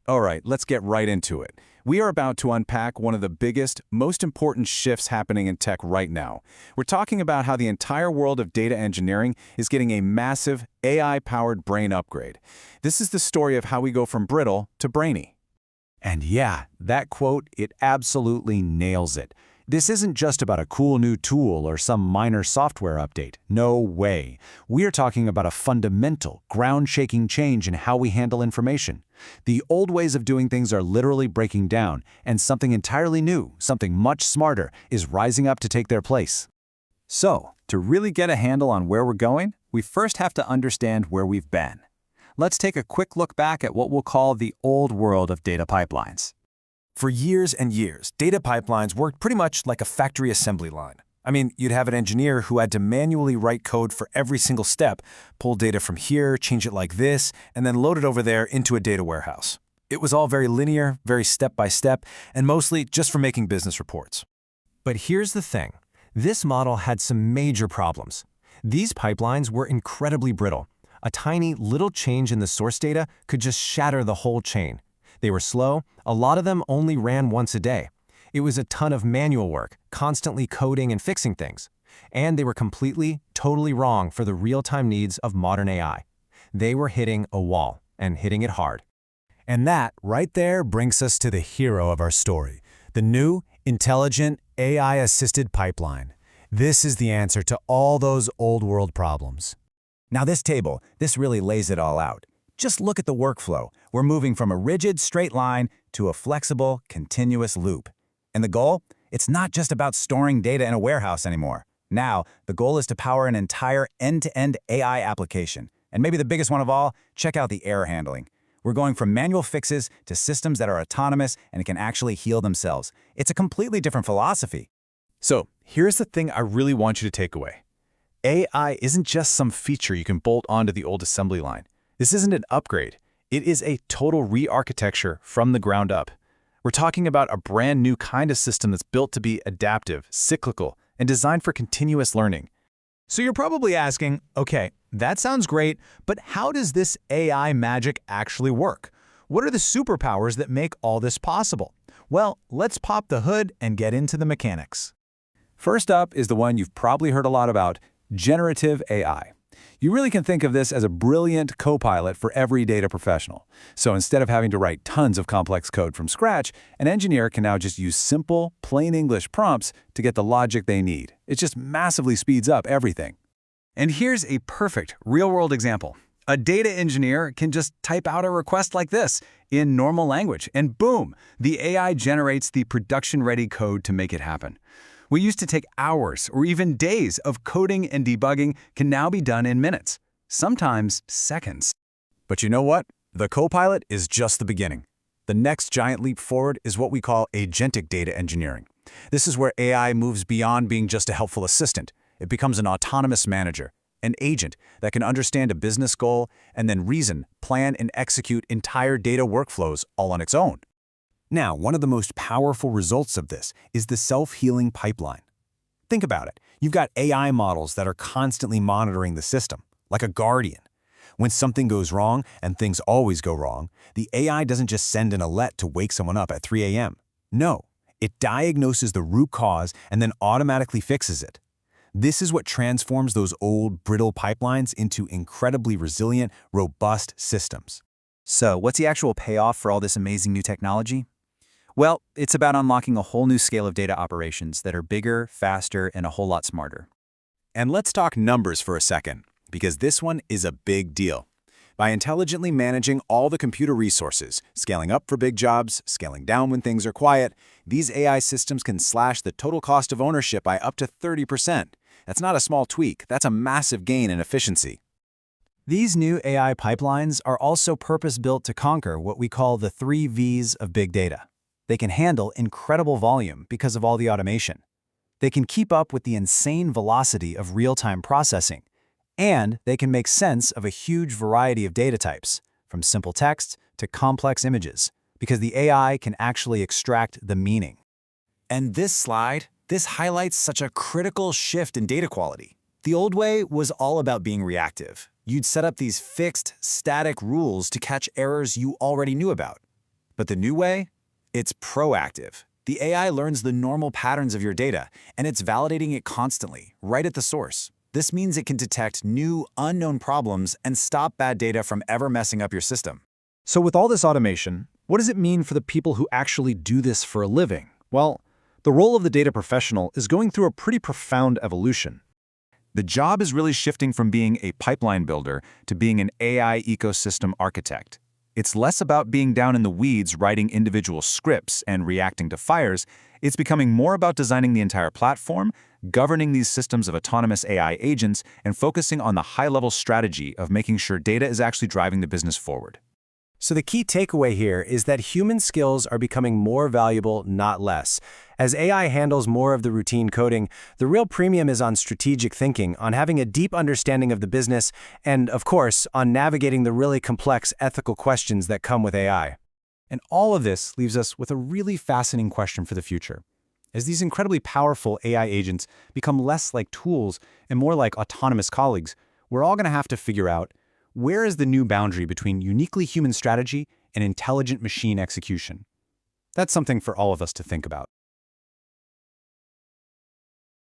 All right, let's get right into it. We are about to unpack one of the biggest, most important shifts happening in tech right now. We're talking about how the entire world of data engineering is getting a massive AI-powered brain upgrade. This is the story of how we go from brittle to brainy. And yeah, that quote, it absolutely nails it. This isn't just about a cool new tool or some minor software update. No way. We are talking about a fundamental, ground-shaking change in how we handle information. The old ways of doing things are literally breaking down, and something entirely new, something much smarter, is rising up to take their place. So, to really get a handle on where we're going, we first have to understand where we've been. Let's take a quick look back at what we'll call the old world of data pipelines. For years and years, data pipelines worked pretty much like a factory assembly line. I mean, you'd have an engineer who had to manually write code for every single step, pull data from here, change it like this, and then load it over there into a data warehouse. It was all very linear, very step-by-step, and mostly just for making business reports. But here's the thing. This model had some major problems. These pipelines were incredibly brittle. A tiny little change in the source data could just shatter the whole chain. They were slow. A lot of them only ran once a day. It was a ton of manual work, constantly coding and fixing things. And they were completely, totally wrong for the real-time needs of modern AI. They were hitting a wall, and hitting it hard. And that, right there, brings us to the hero of our story, the new, intelligent, AI-assisted pipeline. This is the answer to all those old-world problems. Now this table, this really lays it all out. Just look at the workflow. We're moving from a rigid, straight line to a flexible, continuous loop. And the goal? It's not just about storing data in a warehouse anymore. Now, the goal is to power an entire end-to-end AI application. And maybe the biggest one of all, check out the error handling. We're going from manual fixes to systems that are autonomous and can actually heal themselves. It's a completely different philosophy. So, here's the thing I really want you to take away. AI isn't just some feature you can bolt onto the old assembly line. This isn't an upgrade. It is a total re-architecture from the ground up. We're talking about a brand new kind of system that's built to be adaptive, cyclical, and designed for continuous learning. So you're probably asking, okay, that sounds great, but how does this AI magic actually work? What are the superpowers that make all this possible? Well, let's pop the hood and get into the mechanics. First up is the one you've probably heard a lot about, generative AI. You really can think of this as a brilliant co-pilot for every data professional. So instead of having to write tons of complex code from scratch, an engineer can now just use simple, plain English prompts to get the logic they need. It just massively speeds up everything. And here's a perfect real-world example. A data engineer can just type out a request like this in normal language, and boom, the AI generates the production-ready code to make it happen. What used to take hours or even days of coding and debugging can now be done in minutes, sometimes seconds. But you know what? The co-pilot is just the beginning. The next giant leap forward is what we call agentic data engineering. This is where AI moves beyond being just a helpful assistant. It becomes an autonomous manager, an agent that can understand a business goal and then reason, plan, and execute entire data workflows all on its own. Now, one of the most powerful results of this is the self-healing pipeline. Think about it. You've got AI models that are constantly monitoring the system, like a guardian. When something goes wrong, and things always go wrong, the AI doesn't just send an alert to wake someone up at 3 a.m. No, it diagnoses the root cause and then automatically fixes it. This is what transforms those old, brittle pipelines into incredibly resilient, robust systems. So, what's the actual payoff for all this amazing new technology? Well, it's about unlocking a whole new scale of data operations that are bigger, faster, and a whole lot smarter. And let's talk numbers for a second, because this one is a big deal. By intelligently managing all the computer resources, scaling up for big jobs, scaling down when things are quiet, these AI systems can slash the total cost of ownership by up to 30%. That's not a small tweak, that's a massive gain in efficiency. These new AI pipelines are also purpose-built to conquer what we call the 3 V's of big data. They can handle incredible volume because of all the automation. They can keep up with the insane velocity of real-time processing. And they can make sense of a huge variety of data types, from simple text to complex images, because the AI can actually extract the meaning. And this highlights such a critical shift in data quality. The old way was all about being reactive. You'd set up these fixed, static rules to catch errors you already knew about. But the new way? It's proactive. The AI learns the normal patterns of your data, and it's validating it constantly, right at the source. This means it can detect new, unknown problems and stop bad data from ever messing up your system. So with all this automation, what does it mean for the people who actually do this for a living? Well, the role of the data professional is going through a pretty profound evolution. The job is really shifting from being a pipeline builder to being an AI ecosystem architect. It's less about being down in the weeds writing individual scripts and reacting to fires. It's becoming more about designing the entire platform, governing these systems of autonomous AI agents, and focusing on the high-level strategy of making sure data is actually driving the business forward. So the key takeaway here is that human skills are becoming more valuable, not less. As AI handles more of the routine coding, the real premium is on strategic thinking, on having a deep understanding of the business, and, of course, on navigating the really complex ethical questions that come with AI. And all of this leaves us with a really fascinating question for the future. As these incredibly powerful AI agents become less like tools and more like autonomous colleagues, we're all going to have to figure out, where is the new boundary between uniquely human strategy and intelligent machine execution? That's something for all of us to think about.